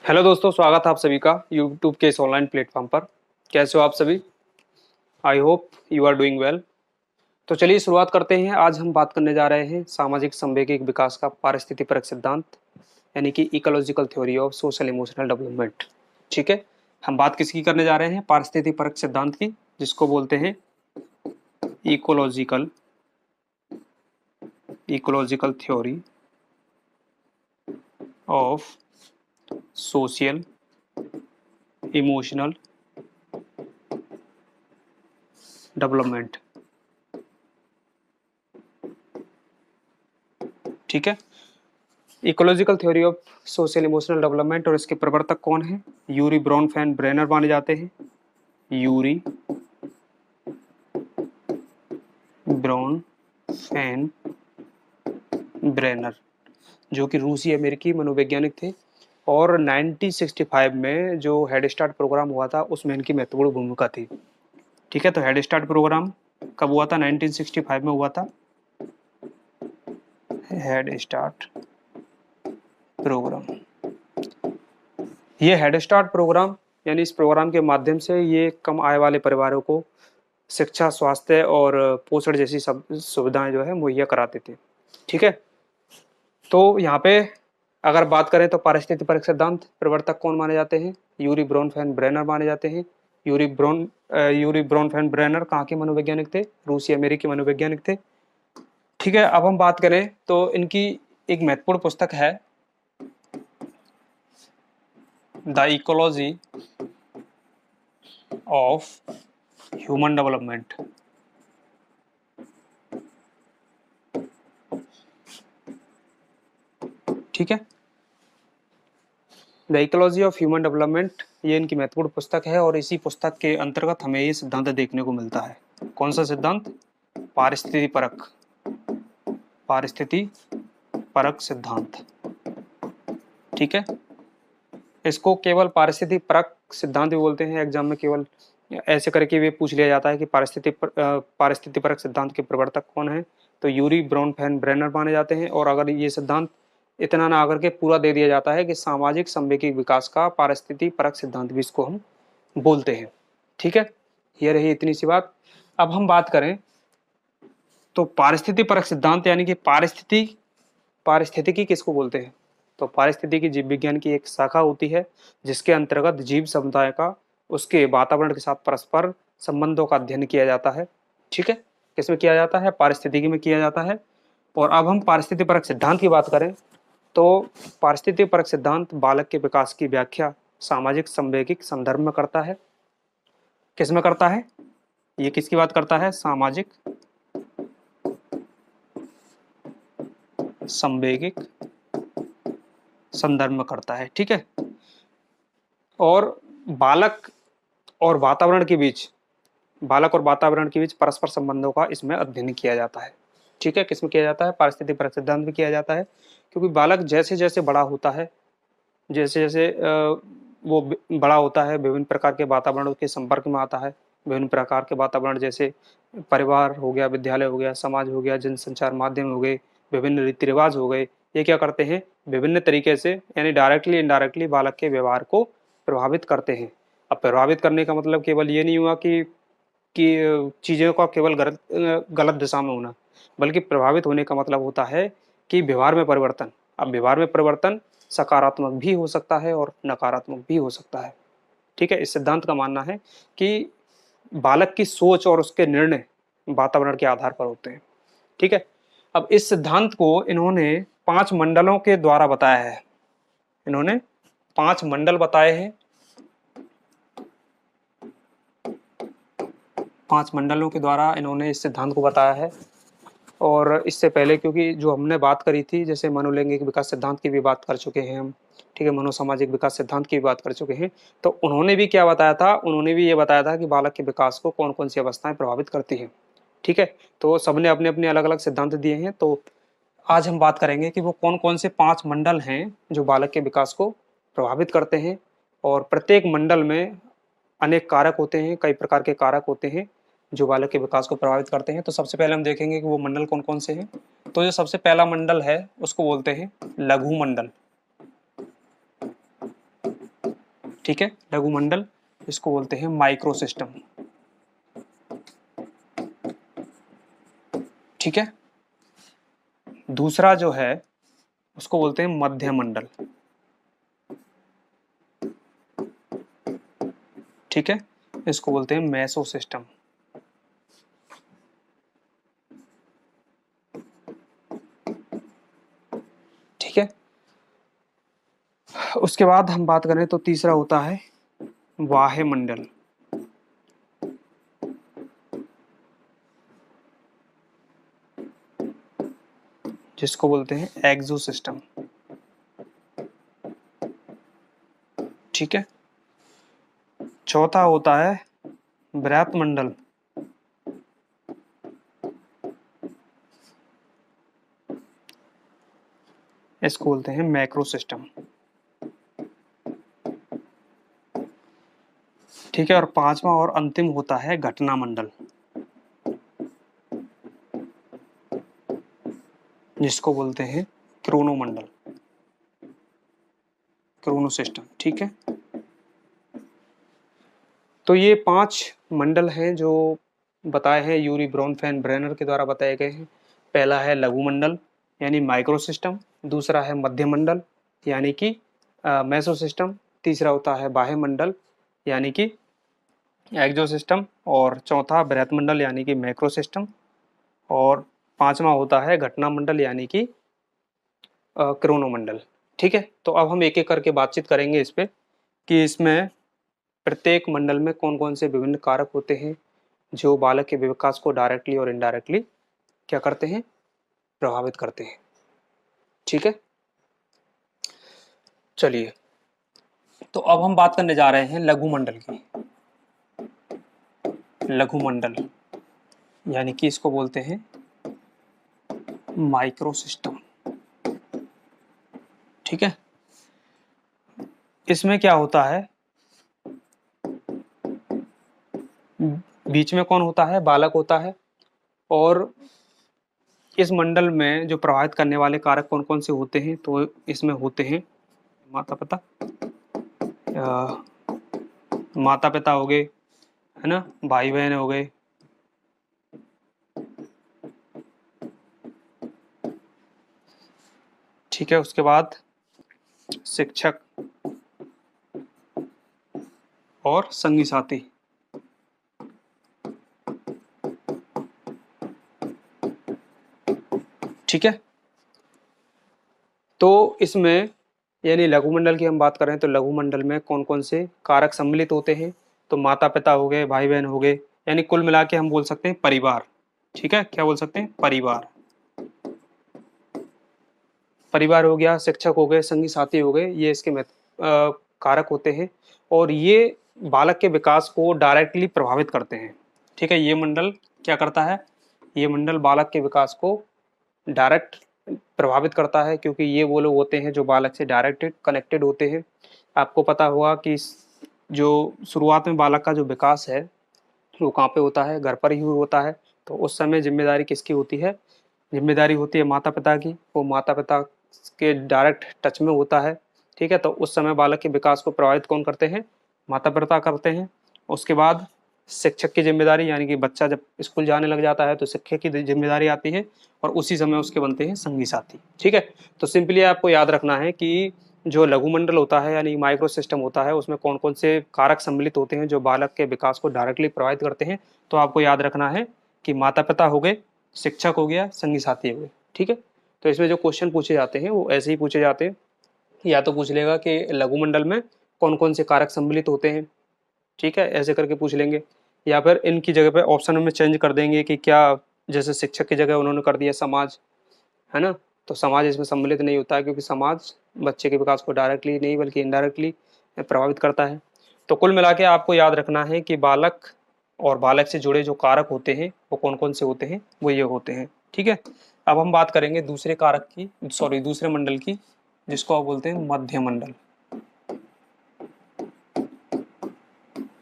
Hello दोस्तों, स्वागत है आप सभी का यूट्यूब के इस ऑनलाइन प्लेटफॉर्म पर। कैसे हो आप सभी? I hope you are doing well. तो चलिए शुरुआत करते हैं। आज हम बात करने जा रहे हैं सामाजिक संवेगिक विकास का पारिस्थितिक सिद्धांत, यानी कि ecological theory of social emotional development. ठीक है, हम बात किसकी करने जा रहे हैं? पारिस्थितिक परक सिद्धांत की, जिसको बोलते हैं ecological ecological theory of social emotional development. ठीक है, ecological theory of social emotional development. और इसके प्रवर्तक कौन है? यूरी ब्रॉनफेन ब्रेनर माने जाते हैं। यूरी ब्रॉनफेन ब्रेनर, जो कि रूसी अमेरिकी मनोवैज्ञानिक थे। और 1965 में जो हेड स्टार्ट प्रोग्राम हुआ था उसमें इनकी महत्वपूर्ण भूमिका थी। ठीक है, तो हेड स्टार्ट प्रोग्राम कब हुआ था? 1965 में हुआ था हेड स्टार्ट प्रोग्राम। ये हेड स्टार्ट प्रोग्राम, यानी इस प्रोग्राम के माध्यम से ये कम आय वाले परिवारों को शिक्षा, स्वास्थ्य और पोषण जैसी सब सुविधाएं जो है मुहैया कराते थे। ठीक है, तो यहाँ पे अगर बात करें तो पारिस्थितिक परक सिद्धांत प्रवर्तक कौन माने जाते हैं? यूरी ब्रॉनफेन ब्रेनर माने जाते हैं। यूरी ब्रॉनफेन ब्रेनर कहाँ के मनोवैज्ञानिक थे? रूसी अमेरिकी मनोवैज्ञानिक थे। ठीक है, अब हम बात करें तो इनकी एक महत्वपूर्ण पुस्तक है the ecology of human development. ठीक है, the ecology of human development, ये इनकी महत्वपूर्ण पुस्तक है। और इसी पुस्तक के अंतर्गत हमें ये सिद्धांत देखने को मिलता है। कौन सा सिद्धांत? पारिस्थिति परक सिद्धांत। ठीक है, इसको केवल पारिस्थितिक परक सिद्धांत भी बोलते हैं। एग्जाम में केवल ऐसे करके भी पूछ लिया जाता है कि पारिस्थितिक परक सिद्धांत के प्रवर्तक कौन है, तो यूरी ब्रॉनफेन ब्रेनर माने जाते हैं। और अगर ये सिद्धांत इतना ना आकर के पूरा दे दिया जाता है कि सामाजिक संवेगिक विकास का पारिस्थितिक परक सिद्धांत भी इसको हम बोलते हैं। ठीक है, ये रही इतनी सी बात। अब हम बात करें तो पारिस्थितिक परक सिद्धांत यानी कि पारिस्थितिकी किसको बोलते हैं? तो पारिस्थितिकी जीव विज्ञान की एक शाखा होती है जिसके अंतर्गत जीव समुदाय का उसके वातावरण के साथ परस्पर संबंधों का अध्ययन किया जाता है। ठीक है, किसमें किया जाता है? पारिस्थितिकी में किया जाता है। और अब हम पारिस्थितिक परक सिद्धांत की बात करें तो पारिस्थितिक परक सिद्धांत बालक के विकास की व्याख्या सामाजिक संवेगिक संदर्भ में करता है। किसमें करता है? ये किसकी बात करता है? सामाजिक संवेगिक संदर्भ में करता है। ठीक है, और बालक और वातावरण के बीच परस्पर संबंधों का इसमें अध्ययन किया जाता है। ठीक है, किसमें किया जाता है? पारिस्थितिक परक सिद्धांत में किया जाता है। क्योंकि बालक जैसे जैसे बड़ा होता है, जैसे जैसे वो बड़ा होता है, विभिन्न प्रकार के वातावरणों के संपर्क में आता है। विभिन्न प्रकार के वातावरण जैसे परिवार हो गया, विद्यालय हो गया, समाज हो गया, जनसंचार माध्यम हो गए, विभिन्न रीति रिवाज हो गए, ये क्या करते हैं? विभिन्न तरीके से, यानी डायरेक्टली इनडायरेक्टली बालक के व्यवहार को प्रभावित करते हैं। अब प्रभावित करने का मतलब केवल ये नहीं हुआ कि चीज़ों का केवल गलत दिशा में होना, बल्कि प्रभावित होने का मतलब होता है कि व्यवहार में परिवर्तन। अब व्यवहार में परिवर्तन सकारात्मक भी हो सकता है और नकारात्मक भी हो सकता है। ठीक है, इस सिद्धांत का मानना है कि बालक की सोच और उसके निर्णय वातावरण के आधार पर होते हैं। ठीक है, अब इस सिद्धांत को इन्होंने 5 मंडलों के द्वारा बताया है। इन्होंने 5 मंडल बताए हैं। 5 मंडलों के द्वारा इन्होंने इस सिद्धांत को बताया है। और इससे पहले, क्योंकि जो हमने बात करी थी, जैसे मनोलैंगिक विकास सिद्धांत की भी बात कर चुके हैं हम। ठीक है, मनोसामाजिक विकास सिद्धांत की भी बात कर चुके हैं। तो उन्होंने भी क्या बताया था? उन्होंने भी ये बताया था कि बालक के विकास को कौन कौन सी अवस्थाएं प्रभावित करती हैं। ठीक है, तो सबने अपने अपने अलग अलग सिद्धांत दिए हैं। तो आज हम बात करेंगे कि वो कौन कौन से 5 मंडल हैं जो बालक के विकास को प्रभावित करते हैं। और प्रत्येक मंडल में अनेक कारक होते हैं, कई प्रकार के कारक होते हैं जो बालक के विकास को प्रभावित करते हैं। तो सबसे पहले हम देखेंगे कि वो मंडल कौन कौन से हैं। तो जो सबसे पहला मंडल है उसको बोलते हैं लघु मंडल। ठीक है, लघुमंडल, इसको बोलते हैं माइक्रो सिस्टम। ठीक है, दूसरा जो है उसको बोलते हैं मध्य मंडल। ठीक है, इसको बोलते हैं मेसो सिस्टम। ठीक है, उसके बाद हम बात करें तो तीसरा होता है वाह्य मंडल। जिसको बोलते हैं एक्सो सिस्टम। ठीक है, चौथा होता है बृहत मंडल। इसको बोलते हैं मैक्रो सिस्टम। ठीक है, और पांचवा और अंतिम होता है घटना मंडल, जिसको बोलते हैं क्रोनो मंडल, क्रोनो सिस्टम। ठीक है, तो ये 5 मंडल हैं जो बताए हैं यूरी ब्रॉनफेन ब्रेनर के द्वारा बताए गए हैं। पहला है लघु मंडल यानी माइक्रो सिस्टम, दूसरा है मध्य मंडल यानी कि मेसो सिस्टम, तीसरा होता है बाह्य मंडल यानी कि एक्सो सिस्टम, और चौथा बृहत मंडल यानी कि मैक्रो सिस्टम, और पांचवा होता है घटना मंडल यानी कि क्रोनो मंडल। ठीक है, तो अब हम एक एक करके बातचीत करेंगे इस पे कि इसमें प्रत्येक मंडल में कौन कौन से विभिन्न कारक होते हैं जो बालक के विकास को डायरेक्टली और इनडायरेक्टली क्या करते हैं, प्रभावित करते हैं। ठीक है, चलिए, तो अब हम बात करने जा रहे हैं लघु मंडल की। लघु मंडल यानी कि इसको बोलते हैं माइक्रो सिस्टम। ठीक है, इसमें क्या होता है, बीच में कौन होता है, बालक होता है, और इस मंडल में जो प्रभावित करने वाले कारक कौन कौन से होते हैं, तो इसमें होते हैं माता पिता, माता पिता हो गए, है ना, भाई बहन हो गए, ठीक है, उसके बाद शिक्षक और संगी साथी। ठीक है, तो इसमें यानी लघु मंडल की हम बात करें तो लघु मंडल में कौन कौन से कारक सम्मिलित होते हैं, तो माता पिता हो गए, भाई बहन हो गए, यानी कुल मिला के हम बोल सकते हैं परिवार। ठीक है, क्या बोल सकते हैं, परिवार। परिवार हो गया, शिक्षक हो गए, संगी साथी हो गए, ये इसके कारक होते हैं, और ये बालक के विकास को डायरेक्टली प्रभावित करते हैं। ठीक है, ये मंडल क्या करता है, ये मंडल बालक के विकास को डायरेक्ट प्रभावित करता है, क्योंकि ये वो लोग होते हैं जो बालक से डायरेक्ट कनेक्टेड होते हैं। आपको पता होगा कि जो शुरुआत में बालक का जो विकास है वो कहाँ पे होता है, घर पर ही होता है। तो उस समय जिम्मेदारी किसकी होती है, जिम्मेदारी होती है माता पिता की, वो माता पिता के डायरेक्ट टच में होता है। ठीक है, तो उस समय बालक के विकास को प्रभावित कौन करते हैं, माता पिता करते हैं। उसके बाद शिक्षक की जिम्मेदारी, यानी कि बच्चा जब स्कूल जाने लग जाता है तो शिक्षक की जिम्मेदारी आती है, और उसी समय उसके बनते हैं संगी साथी। ठीक है, तो सिंपली आपको याद रखना है कि जो लघु मंडल होता है यानी माइक्रो सिस्टम होता है, उसमें कौन कौन से कारक सम्मिलित होते हैं जो बालक के विकास को डायरेक्टली प्रभावित करते हैं। तो आपको याद रखना है कि माता पिता हो गए, शिक्षक हो गया, संगी साथी हो गए। ठीक है, तो इसमें जो क्वेश्चन पूछे जाते हैं वो ऐसे ही पूछे जाते हैं, या तो पूछ लेगा कि लघु मंडल में कौन कौन से कारक सम्मिलित होते हैं, ठीक है, ऐसे करके पूछ लेंगे, या फिर इनकी जगह पे ऑप्शन में चेंज कर देंगे कि क्या, जैसे शिक्षक की जगह उन्होंने कर दिया समाज, है ना, तो समाज इसमें सम्मिलित नहीं होता है, क्योंकि समाज बच्चे के विकास को डायरेक्टली नहीं बल्कि इनडायरेक्टली प्रभावित करता है। तो कुल मिला के आपको याद रखना है कि बालक और बालक से जुड़े जो कारक होते हैं वो कौन कौन से होते हैं, वो ये होते हैं। ठीक है, अब हम बात करेंगे दूसरे कारक की, सॉरी दूसरे मंडल की, जिसको आप बोलते हैं मध्य मंडल।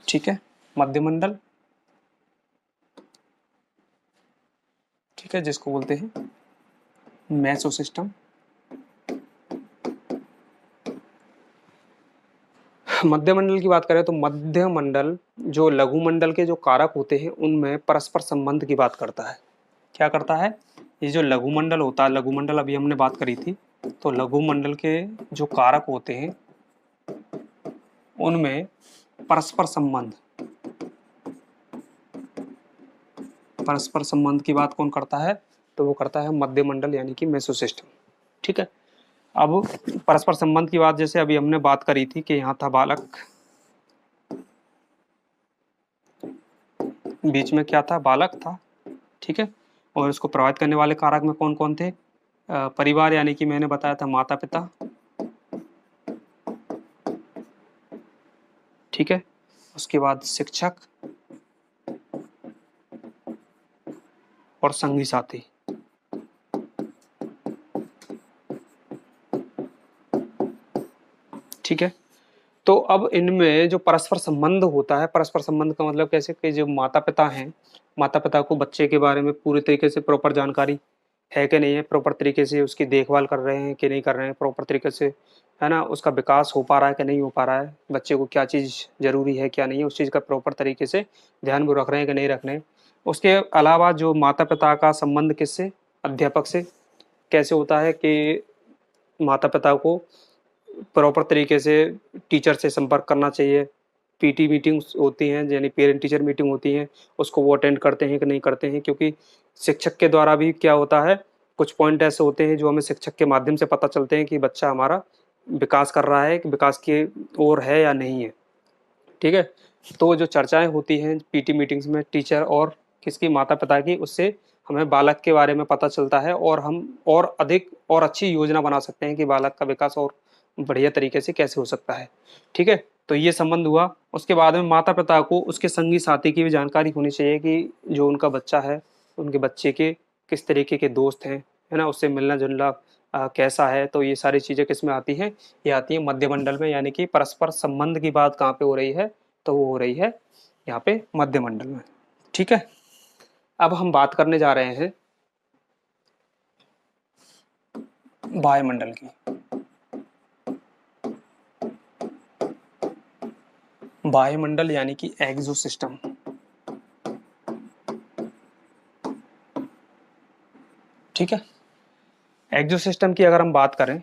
ठीक है, मध्य मंडल, ठीक है, जिसको बोलते हैं मेसो सिस्टम। मध्य मंडल की बात करें तो मध्य मंडल जो लघु मंडल के जो कारक होते हैं उनमें परस्पर संबंध की बात करता है। क्या करता है? ये जो लघु मंडल होता है, लघु मंडल अभी हमने बात करी थी, तो लघु मंडल के जो कारक होते हैं उनमें परस्पर संबंध, परस्पर संबंध की बात कौन करता है? तो वो करता है मध्य मंडल यानी कि मेसोसिस्टम। ठीक है। अब परस्पर संबंध की बात जैसे अभी हमने बात करी थी कि यहाँ था बालक, बीच में क्या था? बालक था। ठीक है। और उसको प्रभावित करने वाले कारक में कौन कौन थे? परिवार यानी कि मैंने बताया था माता पिता। ठीक है। उसके बाद शिक्षक और संगी साथी। ठीक है। तो अब इनमें जो परस्पर संबंध होता है, परस्पर संबंध का मतलब कैसे कि जो माता पिता हैं, माता पिता को बच्चे के बारे में पूरी तरीके से प्रॉपर जानकारी है कि नहीं है, प्रॉपर तरीके से उसकी देखभाल कर रहे हैं कि नहीं कर रहे हैं, प्रॉपर तरीके से, है ना, उसका विकास हो पा रहा है कि नहीं हो पा रहा है, बच्चे को क्या चीज़ जरूरी है क्या नहीं है, उस चीज़ का प्रॉपर तरीके से ध्यान वो रख रहे हैं कि नहीं रख रहे हैं। उसके अलावा जो माता पिता का संबंध किससे? अध्यापक से। कैसे होता है कि माता पिता को प्रॉपर तरीके से टीचर से संपर्क करना चाहिए। पीटी मीटिंग्स होती हैं यानी पेरेंट टीचर मीटिंग होती हैं, उसको वो अटेंड करते हैं कि नहीं करते हैं, क्योंकि शिक्षक के द्वारा भी क्या होता है, कुछ पॉइंट ऐसे होते हैं जो हमें शिक्षक के माध्यम से पता चलते हैं कि बच्चा हमारा विकास कर रहा है, कि विकास की ओर है या नहीं है। ठीक है। तो जो चर्चाएं होती हैं पीटी मीटिंग्स में टीचर और किसकी? माता पिता की, उससे हमें बालक के बारे में पता चलता है और हम और अधिक और अच्छी योजना बना सकते हैं कि बालक का विकास और बढ़िया तरीके से कैसे हो सकता है। ठीक है। तो ये संबंध हुआ। उसके बाद में माता पिता को उसके संगी साथी की भी जानकारी होनी चाहिए कि जो उनका बच्चा है, उनके बच्चे के किस तरीके के दोस्त हैं, है ना, उससे मिलना जुलना कैसा है। तो ये सारी चीज़ें किस में आती हैं? ये आती है मध्य मंडल में, यानी कि परस्पर संबंध की बात कहाँ पे हो रही है? तो वो हो रही है यहाँ पे मध्य मंडल में। ठीक है। अब हम बात करने जा रहे हैं वायुमंडल की। वायुमंडल यानी कि एक्सो सिस्टम। ठीक है। एक्सो सिस्टम की अगर हम बात करें,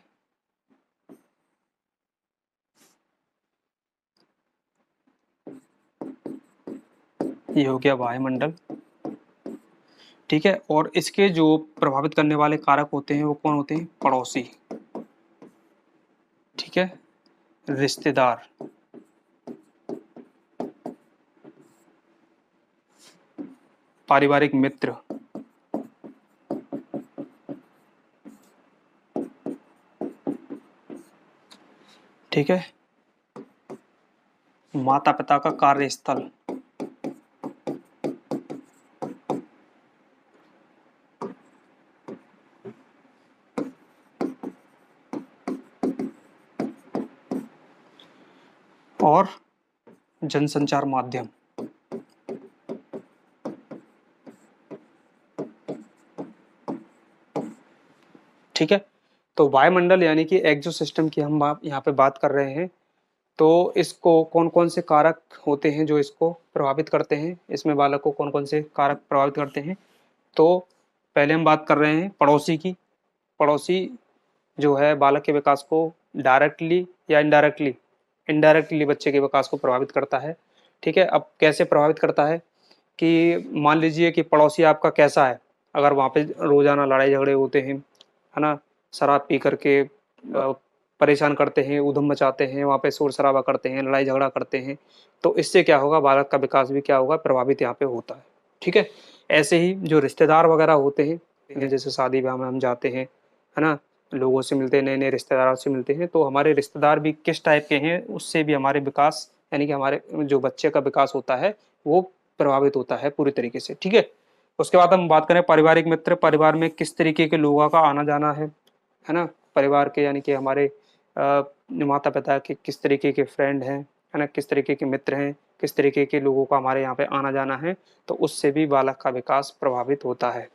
ये हो गया वायुमंडल। ठीक है। और इसके जो प्रभावित करने वाले कारक होते हैं वो कौन होते हैं? पड़ोसी। ठीक है। रिश्तेदार, पारिवारिक मित्र, ठीक है, माता पिता का कार्यस्थल, और जनसंचार माध्यम। ठीक है। तो वायुमंडल यानी कि एक्सो सिस्टम की हम यहाँ पे बात कर रहे हैं। तो इसको कौन कौन से कारक होते हैं जो इसको प्रभावित करते हैं, इसमें बालक को कौन कौन से कारक प्रभावित करते हैं? तो पहले हम बात कर रहे हैं पड़ोसी की। पड़ोसी जो है बालक के विकास को डायरेक्टली या इनडायरेक्टली, इनडायरेक्टली बच्चे के विकास को प्रभावित करता है। ठीक है। अब कैसे प्रभावित करता है कि मान लीजिए कि पड़ोसी आपका कैसा है, अगर वहाँ पे रोजाना लड़ाई झगड़े होते हैं, है ना, शराब पी करके परेशान करते हैं, उधम मचाते हैं, वहाँ पे शोर शराबा करते हैं, लड़ाई झगड़ा करते हैं, तो इससे क्या होगा? बालक का विकास भी क्या होगा? प्रभावित यहाँ पे होता है। ठीक है। ऐसे ही जो रिश्तेदार वगैरह होते हैं, जैसे शादी ब्याह में हम जाते हैं, है ना, लोगों से मिलते हैं, नए नए रिश्तेदारों से मिलते हैं, तो हमारे रिश्तेदार भी किस टाइप के हैं उससे भी हमारे विकास यानी कि हमारे जो बच्चे का विकास होता है वो प्रभावित होता है पूरी तरीके से। ठीक है। उसके बाद हम बात करें पारिवारिक मित्र। परिवार में किस तरीके के लोगों का आना जाना है ना, परिवार के यानी कि हमारे माता पिता के किस तरीके के फ्रेंड हैं, है ना, किस तरीके के मित्र हैं, किस तरीके के लोगों का हमारे यहाँ पे आना जाना है, तो उससे भी बालक का विकास प्रभावित होता है।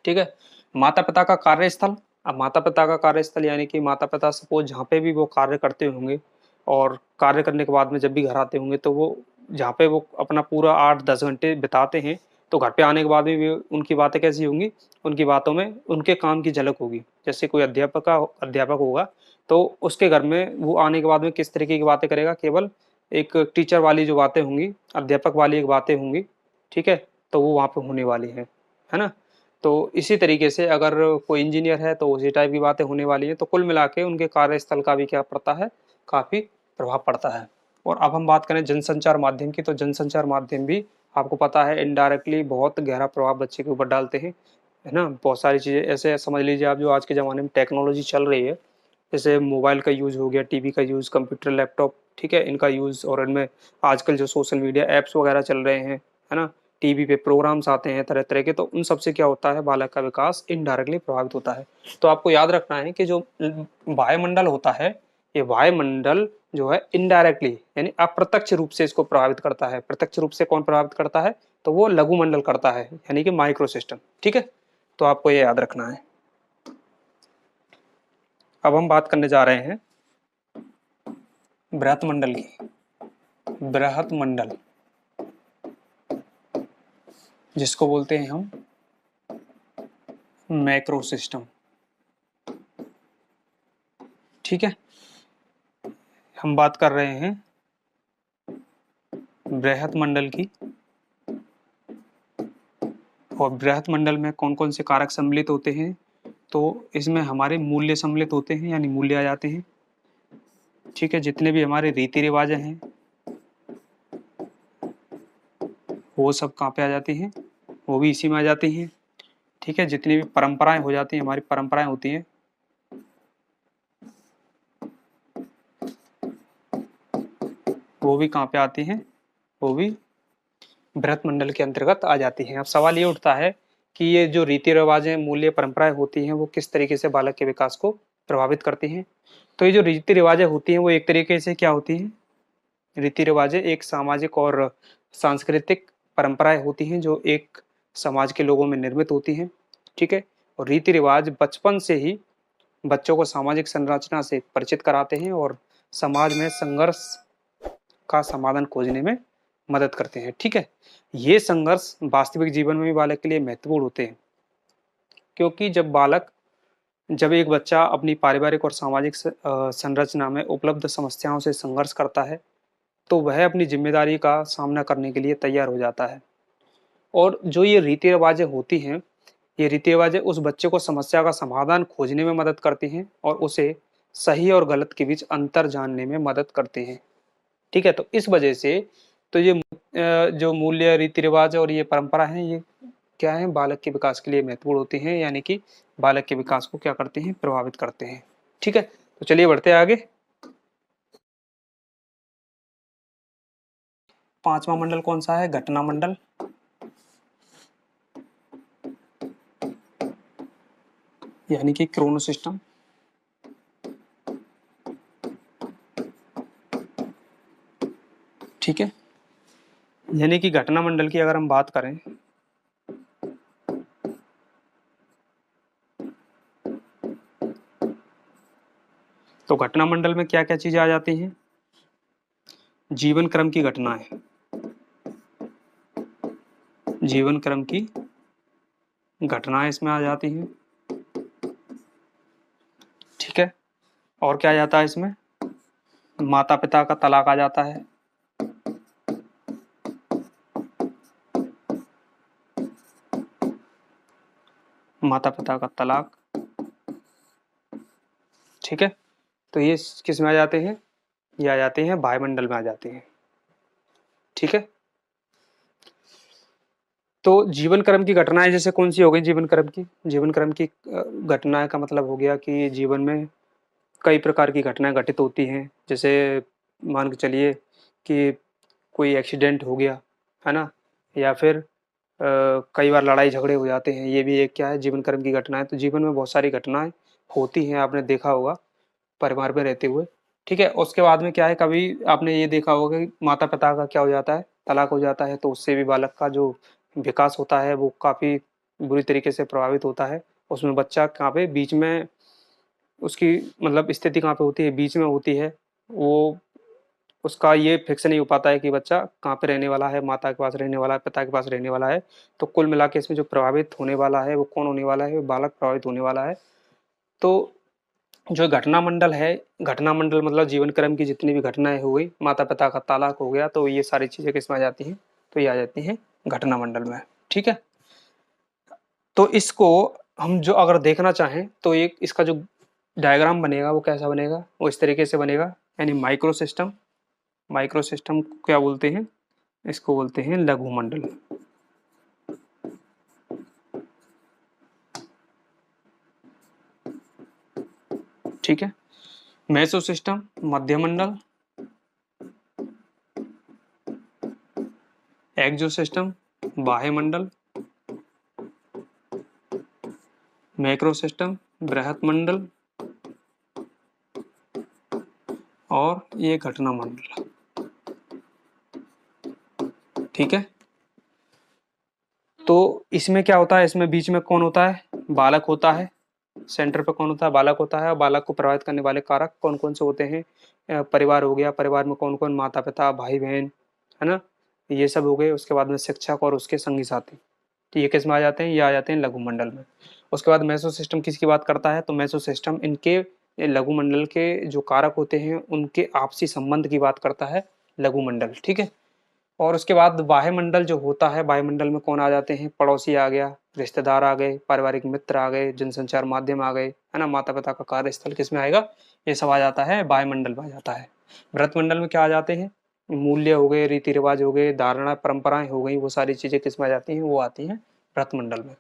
ठीक है। माता पिता का कार्यस्थल। अब माता पिता का कार्यस्थल यानी कि माता पिता सपोज जहाँ पे भी वो कार्य करते होंगे, और कार्य करने के बाद में जब भी घर आते होंगे तो वो जहाँ पे वो अपना पूरा 8-10 घंटे बिताते हैं, तो घर पे आने के बाद भी उनकी बातें कैसी होंगी, उनकी बातों में उनके काम की झलक होगी। जैसे कोई अध्यापक होगा, तो उसके घर में वो आने के बाद में किस तरीके की बातें करेगा, केवल एक टीचर वाली जो बातें होंगी, अध्यापक वाली एक बातें होंगी, ठीक है, तो वो वहाँ पे होने वाली है ना। तो इसी तरीके से अगर कोई इंजीनियर है तो उसी टाइप की बातें होने वाली है। तो कुल मिला के उनके कार्यस्थल का भी क्या पड़ता है, काफ़ी प्रभाव पड़ता है। और अब हम बात करें जनसंचार माध्यम की, तो जनसंचार माध्यम भी आपको पता है इनडायरेक्टली बहुत गहरा प्रभाव बच्चे के ऊपर डालते हैं, है ना। बहुत सारी चीज़ें ऐसे समझ लीजिए आप, जो आज के ज़माने में टेक्नोलॉजी चल रही है, जैसे मोबाइल का यूज़ हो गया, टीवी का यूज़, कंप्यूटर, लैपटॉप, ठीक है, इनका यूज़, और इनमें आजकल जो सोशल मीडिया ऐप्स वगैरह चल रहे हैं, है ना, टीवी पे प्रोग्राम्स आते हैं तरह तरह के, तो उन सब से क्या होता है, बालक का विकास इनडायरेक्टली प्रभावित होता है। तो आपको याद रखना है कि जो वायुमंडल होता है, ये वायुमंडल जो है इनडायरेक्टली यानी अप्रत्यक्ष रूप से इसको प्रभावित करता है। प्रत्यक्ष रूप से कौन प्रभावित करता है, तो वो लघु मंडल करता है, यानी कि माइक्रो सिस्टम, ठीक है। तो आपको ये याद रखना है। अब हम बात करने जा रहे हैं बृहत मंडल की। बृहत मंडल जिसको बोलते हैं हम मैक्रो सिस्टम, ठीक है। हम बात कर रहे हैं बृहत मंडल की, और बृहत मंडल में कौन कौन से कारक सम्मिलित होते हैं, तो इसमें हमारे मूल्य सम्मिलित होते हैं, यानी मूल्य आ जाते हैं, ठीक है। जितने भी हमारे रीति रिवाज हैं वो सब कहाँ पे आ जाती हैं, वो भी इसी में आ जाती हैं, ठीक है। जितनी भी परंपराएं हो जाती हैं, हमारी परंपराएं होती हैं, वो भी कहाँ पे आती हैं, वो भी बृहत मंडल के अंतर्गत आ जाती हैं। अब सवाल ये उठता है कि ये जो रीति रिवाजें, मूल्य, परंपराएं होती हैं, वो किस तरीके से बालक के विकास को प्रभावित करती हैं। तो ये जो रीति रिवाजें होती हैं वो एक तरीके से क्या होती हैं, रीति रिवाजें एक सामाजिक और सांस्कृतिक परंपराएं होती हैं जो एक समाज के लोगों में निर्मित होती हैं, ठीक है। और रीति रिवाज बचपन से ही बच्चों को सामाजिक संरचना से परिचित कराते हैं और समाज में संघर्ष का समाधान खोजने में मदद करते हैं, ठीक है। ये संघर्ष वास्तविक जीवन में भी बालक के लिए महत्वपूर्ण होते हैं, क्योंकि जब एक बच्चा अपनी पारिवारिक और सामाजिक संरचना में उपलब्ध समस्याओं से संघर्ष करता है, तो वह अपनी जिम्मेदारी का सामना करने के लिए तैयार हो जाता है। और जो ये रीति रिवाजें होती हैं, ये रीति रिवाजें उस बच्चे को समस्या का समाधान खोजने में मदद करती हैं और उसे सही और गलत के बीच अंतर जानने में मदद करते हैं, ठीक है। तो इस वजह से तो ये जो मूल्य, रीति रिवाज और ये परंपरा है, ये क्या है, बालक के विकास के लिए महत्वपूर्ण होती हैं, यानी कि बालक के विकास को क्या करते हैं, प्रभावित करते हैं, ठीक है। तो चलिए बढ़ते हैं आगे। पांचवा मंडल कौन सा है, घटना मंडल। यानी कि क्रोनो सिस्टम, ठीक है। यानी कि घटना मंडल की अगर हम बात करें, तो घटना मंडल में क्या क्या चीजें आ जाती हैं, जीवन क्रम की घटनाएं, जीवन क्रम की घटनाएं इसमें आ जाती हैं, ठीक है। और क्या आ जाता है इसमें, माता पिता का तलाक आ जाता है, माता पिता का तलाक, ठीक है। तो ये किस में आ जाते हैं, ये आ जाते हैं वायुमंडल में आ जाते हैं, ठीक है। तो जीवन क्रम की घटनाएं जैसे कौन सी हो गई, जीवन क्रम की घटनाएं का मतलब हो गया कि जीवन में कई प्रकार की घटनाएं घटित होती हैं। जैसे मान के चलिए कि कोई एक्सीडेंट हो गया, है ना, या फिर कई बार लड़ाई झगड़े हो जाते हैं, ये भी एक क्या है, जीवन क्रम की घटनाएं। तो जीवन में बहुत सारी घटनाएं होती हैं, आपने देखा होगा परिवार में रहते हुए, ठीक है। उसके बाद में क्या है, कभी आपने ये देखा होगा कि माता पिता का क्या हो जाता है, तलाक हो जाता है, तो उससे भी बालक का जो विकास होता है वो काफ़ी बुरी तरीके से प्रभावित होता है। उसमें बच्चा कहाँ पे बीच में, उसकी मतलब स्थिति कहाँ पे होती है, बीच में होती है, वो उसका ये फिक्स नहीं हो पाता है कि बच्चा कहाँ पे रहने वाला है, माता के पास रहने वाला है, पिता के पास रहने वाला है। तो कुल मिला के इसमें जो प्रभावित होने वाला है वो कौन होने वाला है, वो बालक प्रभावित होने वाला है। तो जो घटना मंडल है, घटना मंडल मतलब जीवन क्रम की जितनी भी घटनाएं हो गई, माता पिता का तलाक हो गया, तो ये सारी चीजें किसमें आ जाती हैं, तो ये आ जाती हैं घटना मंडल में। ठीक है, तो इसको हम जो अगर देखना चाहें तो एक इसका जो डायग्राम बनेगा वो कैसा बनेगा, वो इस तरीके से बनेगा, यानी माइक्रो सिस्टम, माइक्रो सिस्टम को क्या बोलते हैं, इसको बोलते हैं लघु मंडल। ठीक है, मेसो सिस्टम मध्य मंडल, एक्सो सिस्टम बाह्य मंडल, मैक्रो सिस्टम बृहत मंडल, और ये घटना मंडल। ठीक है, तो इसमें क्या होता है, इसमें बीच में कौन होता है, बालक होता है, सेंटर पे कौन होता है, बालक होता है, और बालक को प्रभावित करने वाले कारक कौन कौन से होते हैं, परिवार हो गया, परिवार में कौन कौन, माता पिता भाई बहन, है ना, ये सब हो गए। उसके बाद में शिक्षक और उसके संगी साथी, तो ये किस में आ जाते हैं, ये आ जाते हैं लघु मंडल में। उसके बाद मेसो सिस्टम किसकी बात करता है, तो मेसो सिस्टम इनके लघु मंडल के जो कारक होते हैं उनके आपसी संबंध की बात करता है लघु मंडल। ठीक है, और उसके बाद बाह्य मंडल जो होता है, बाह्य मंडल में कौन आ जाते हैं, पड़ोसी आ गया, रिश्तेदार आ गए, पारिवारिक मित्र आ गए, जनसंचार माध्यम आ गए, है ना, माता पिता का कार्यस्थल किस में आएगा, ये सब आ जाता है बाह्य मंडल में आ जाता है। व्रत मंडल में क्या आ जाते हैं, मूल्य हो गए, रीति रिवाज हो गए, धारणा परंपराएं हो गई, वो सारी चीजें किस में आ जाती हैं, वो आती हैं व्रत मंडल में।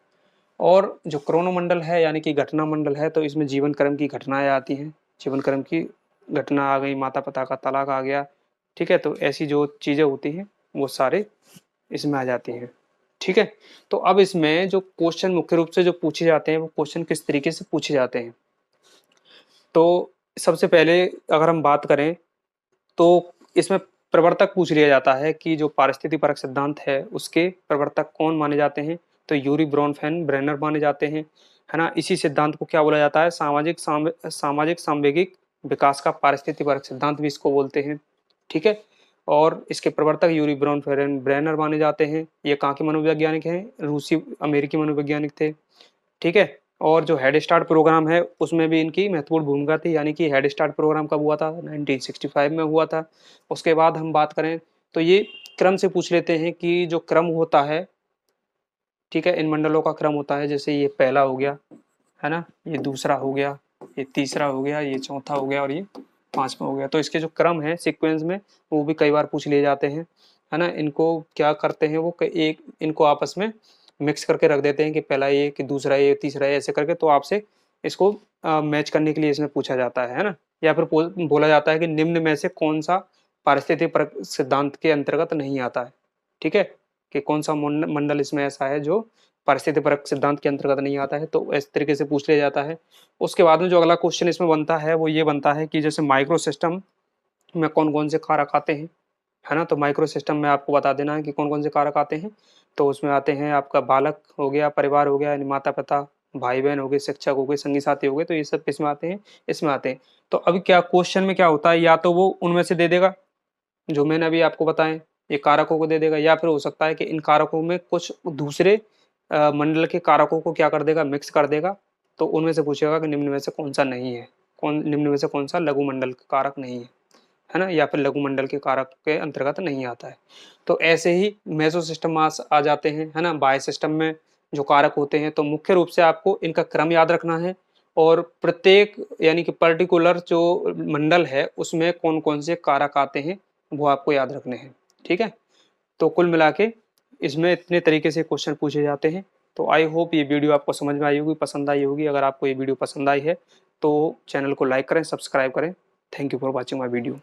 और जो क्रोनोमंडल है यानी कि घटना मंडल है, तो इसमें जीवन क्रम की घटनाएं आती हैं, जीवन क्रम की घटना आ गई, माता पिता का तलाक आ गया। ठीक है, तो ऐसी जो चीजें होती हैं वो सारे इसमें आ जाती हैं। ठीक है, तो अब इसमें जो क्वेश्चन मुख्य रूप से जो पूछे जाते हैं वो क्वेश्चन किस तरीके से पूछे जाते हैं, तो सबसे पहले अगर हम बात करें तो इसमें प्रवर्तक पूछ लिया जाता है कि जो पारिस्थितिक परक सिद्धांत है उसके प्रवर्तक कौन माने जाते हैं, तो यूरी ब्रॉनफेन ब्रेनर माने जाते हैं, है ना। इसी सिद्धांत को क्या बोला जाता है, सामाजिक सांवेगिक विकास का पारिस्थितिक परक सिद्धांत भी इसको बोलते हैं। ठीक है, और इसके प्रवर्तक यूरी ब्रॉनफेन ब्रेनर माने जाते हैं। ये कहाँ के मनोवैज्ञानिक हैं, रूसी अमेरिकी मनोवैज्ञानिक थे। ठीक है, और जो हेड स्टार्ट प्रोग्राम है उसमें भी इनकी महत्वपूर्ण भूमिका थी, यानी कि हेड स्टार्ट प्रोग्राम कब हुआ था, 1965 में हुआ था। उसके बाद हम बात करें तो ये क्रम से पूछ लेते हैं कि जो क्रम होता है, ठीक है, इन मंडलों का क्रम होता है, जैसे ये पहला हो गया, है ना, ये दूसरा हो गया, ये तीसरा हो गया, ये चौथा हो गया, और ये पांचवा हो गया। तो इसके जो क्रम है सीक्वेंस में वो भी कई बार पूछ लिए जाते हैं, है ना। इनको क्या करते हैं, वो एक इनको आपस में मिक्स करके रख देते हैं कि पहला ये, कि दूसरा ये, तीसरा ये, ऐसे करके, तो आपसे इसको मैच करने के लिए इसमें पूछा जाता है ना। या फिर बोला जाता है कि निम्न में से कौन सा पारिस्थितिक सिद्धांत के अंतर्गत नहीं आता है। ठीक है, कि कौन सा मंडल इसमें ऐसा है जो पारिस्थितिक परक सिद्धांत के अंतर्गत नहीं आता है, तो इस तरीके से पूछ लिया जाता है। उसके बाद में जो अगला क्वेश्चन इसमें बनता है वो ये बनता है कि जैसे माइक्रो सिस्टम में कौन कौन से कारक आते हैं, है ना। तो माइक्रो सिस्टम में आपको बता देना है कि कौन कौन से कारक आते हैं। तो उसमें आते हैं आपका बालक हो गया, परिवार हो गया, यानी माता पिता, भाई बहन हो गए, शिक्षक हो गए, संगी साथी हो गए, तो ये सब किसमें आते हैं, इसमें आते हैं। तो अभी क्या क्वेश्चन में क्या होता है, या तो वो उनमें से दे देगा जो मैंने अभी आपको बताएं, ये कारकों को दे देगा, या फिर हो सकता है कि इन कारकों में कुछ दूसरे मंडल के कारकों को क्या कर देगा, मिक्स कर देगा। तो उनमें से पूछेगा कि निम्न में से कौन सा नहीं है, निम्न में से कौन सा लघु मंडल का कारक नहीं है ना, या फिर लघु मंडल के कारक के अंतर्गत नहीं आता है। तो ऐसे ही मेसो सिस्टम आ जाते हैं, है ना। बाह्य सिस्टम में जो कारक होते हैं, तो मुख्य रूप से आपको इनका क्रम याद रखना है, और प्रत्येक यानी कि पर्टिकुलर जो मंडल है उसमें कौन कौन से कारक आते हैं वो आपको याद रखने हैं। ठीक है, तो कुल मिला के इसमें इतने तरीके से क्वेश्चन पूछे जाते हैं। तो आई होप ये वीडियो आपको समझ में आई होगी, पसंद आई होगी। अगर आपको ये वीडियो पसंद आई है तो चैनल को लाइक करें, सब्सक्राइब करें। Thank you for watching my video.